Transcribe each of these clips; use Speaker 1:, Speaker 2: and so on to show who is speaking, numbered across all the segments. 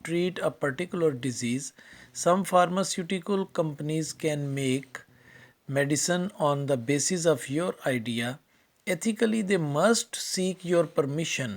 Speaker 1: treat a particular disease, some pharmaceutical companies can make medicine on the basis of your idea. Ethically, they must seek your permission.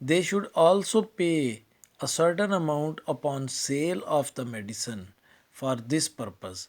Speaker 1: They should also pay a certain amount upon sale of the medicine for this purpose.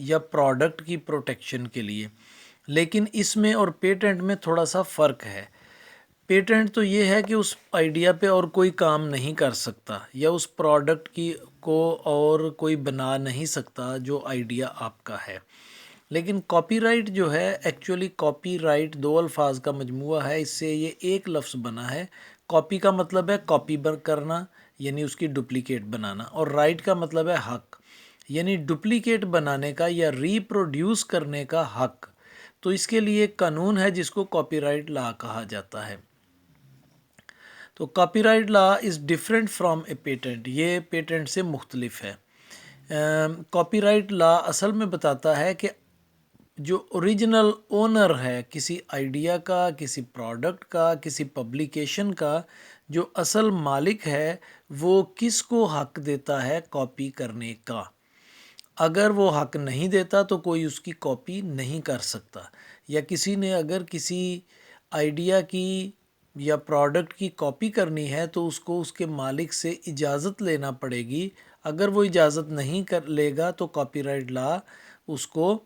Speaker 1: یا product کی protection کے لیے. لیکن اس میں اور patent میں تھوڑا سا فرق ہے. پیٹنٹ تو یہ ہے کہ اس آئیڈیا پہ اور کوئی کام نہیں کر سکتا یا اس پروڈکٹ کی کو اور کوئی بنا نہیں سکتا جو آئیڈیا آپ کا ہے. لیکن کاپی رائٹ جو ہے ایکچولی کاپی رائٹ دو الفاظ کا مجموعہ ہے، اس سے یہ ایک لفظ بنا ہے. کاپی کا مطلب ہے کاپی کرنا یعنی اس کی ڈپلیکیٹ بنانا، اور رائٹ کا مطلب ہے حق یعنی ڈپلیکیٹ بنانے کا یا ریپروڈیوس کرنے کا حق. تو اس کے لیے ایک قانون ہے جس کو کاپی رائٹ لا کہا جاتا ہے. تو copyright law is different from a patent, یہ پیٹنٹ سے مختلف ہے. کاپی رائٹ لا اصل میں بتاتا ہے کہ جو اوریجنل اونر ہے کسی آئیڈیا کا، کسی پروڈکٹ کا، کسی پبلیکیشن کا، جو اصل مالک ہے وہ کس کو حق دیتا ہے کاپی کرنے کا. اگر وہ حق نہیں دیتا تو کوئی اس کی کاپی نہیں کر سکتا. یا کسی نے اگر کسی آئیڈیا کی یا پروڈکٹ کی کاپی کرنی ہے تو اس کو اس کے مالک سے اجازت لینا پڑے گی. اگر وہ اجازت نہیں لے گا تو کاپی رائٹ لا اس کو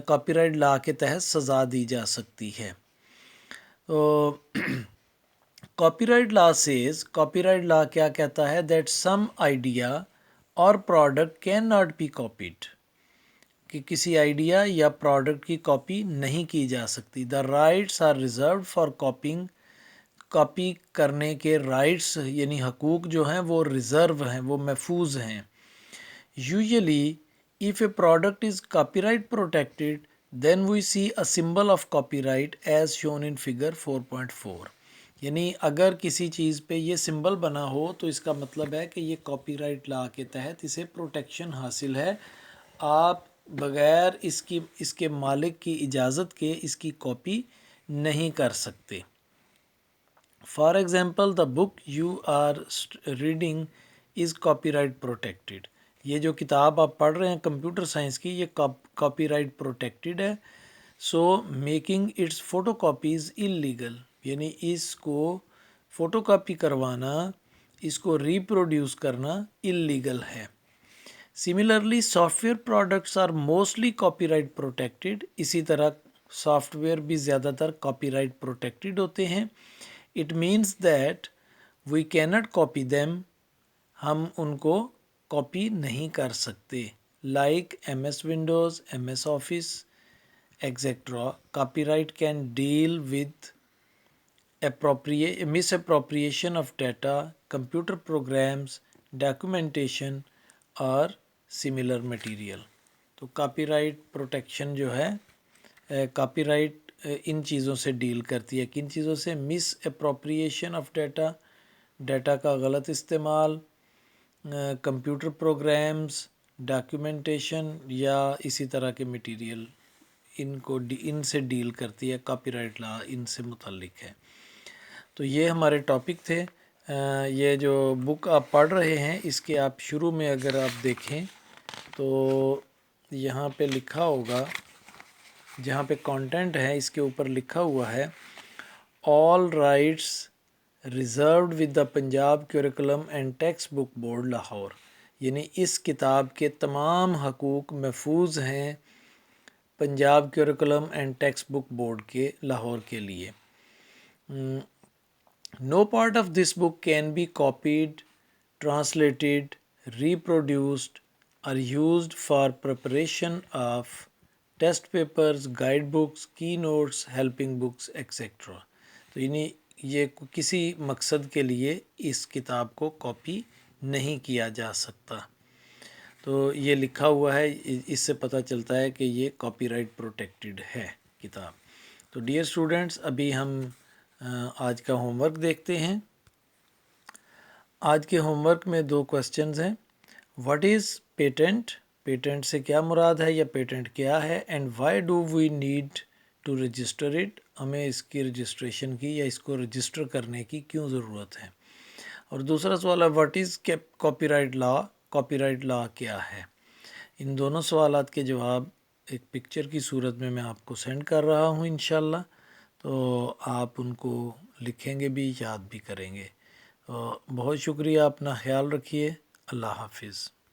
Speaker 1: کاپی رائٹ لا کے تحت سزا دی جا سکتی ہے. تو copyright law says, copyright law کیا کہتا ہے؟ دیٹ سم آئیڈیا اور product can not be copied, کہ کسی آئیڈیا یا پروڈکٹ کی کاپی نہیں کی جا سکتی. The rights are reserved for copying, copy کرنے کے رائٹس یعنی حقوق جو ہیں وہ ریزرو ہیں، وہ محفوظ ہیں. Usually if a product is copyright protected then we see a symbol of copyright as shown in figure 4.4. یعنی اگر کسی چیز پہ یہ سمبل بنا ہو تو اس کا مطلب ہے کہ یہ کاپی رائٹ لا کے تحت اسے پروٹیکشن حاصل ہے. آپ بغیر اس کے مالک کی اجازت کے اس کی کاپی نہیں کر سکتے. For example the book you are reading is copyright protected. یہ جو کتاب آپ پڑھ رہے ہیں کمپیوٹر سائنس کی، یہ کاپی رائٹ پروٹیکٹیڈ ہے. So making its photocopies illegal, یعنی اس کو فوٹو کاپی کروانا، اس کو ریپروڈیوس کرنا اللیگل ہے. Similarly software products are mostly copyright protected. اسی طرح سافٹ ویئر بھی زیادہ تر کاپی رائٹ پروٹیکٹیڈ ہوتے ہیں. It means that we can't copy them, ہم ان کو کاپی نہیں کر سکتے. Like M S Windows, M S Office etcetera. Copyright can deal with misappropriation of data, computer programs, documentation اور similar material. تو کاپی رائٹ پروٹیکشن جو ہے کاپی رائٹ ان چیزوں سے ڈیل کرتی ہے. کن چیزوں سے؟ مس اپروپریشن آف ڈیٹا، ڈیٹا کا غلط استعمال، کمپیوٹر پروگرامز، ڈاکیومنٹیشن یا اسی طرح کے مٹیریل، ان سے ڈیل کرتی ہے. کاپی رائٹ لا ان سے متعلق ہے. تو یہ ہمارے ٹاپک تھے. یہ جو بک آپ پڑھ رہے ہیں اس کے آپ شروع میں اگر آپ دیکھیں تو یہاں پہ لکھا ہوگا، جہاں پہ کانٹینٹ ہے اس کے اوپر لکھا ہوا ہے all rights reserved with the Punjab curriculum and textbook board Lahore. یعنی اس کتاب کے تمام حقوق محفوظ ہیں Punjab curriculum and textbook board کے لاہور کے لیے. No part of this book can be copied, translated, reproduced or used for preparation of test papers, guide books, keynotes, helping books, etc. تو یعنی یہ کسی مقصد کے لیے اس کتاب کو کاپی نہیں کیا جا سکتا. تو یہ لکھا ہوا ہے، اس سے پتہ چلتا ہے کہ یہ کاپی رائٹ پروٹیکٹیڈ ہے کتاب. تو ڈیئر اسٹوڈنٹس، ابھی ہم آج کا ہوم ورک دیکھتے ہیں. آج کے ہوم ورک میں 2 کوسچنز ہیں. What is patent? پیٹنٹ سے کیا مراد ہے یا پیٹنٹ کیا ہے؟ And why do we need to register it? ہمیں اس کی رجسٹریشن کی یا اس کو رجسٹر کرنے کی کیوں ضرورت ہے؟ اور دوسرا سوال ہے what is copyright law? Copyright law کیا ہے؟ ان دونوں سوالات کے جواب ایک پکچر کی صورت میں آپ کو سینڈ کر رہا ہوں انشاءاللہ. تو آپ ان کو لکھیں گے بھی، یاد بھی کریں گے. بہت شکریہ، اپنا خیال رکھیے. اللہ حافظ.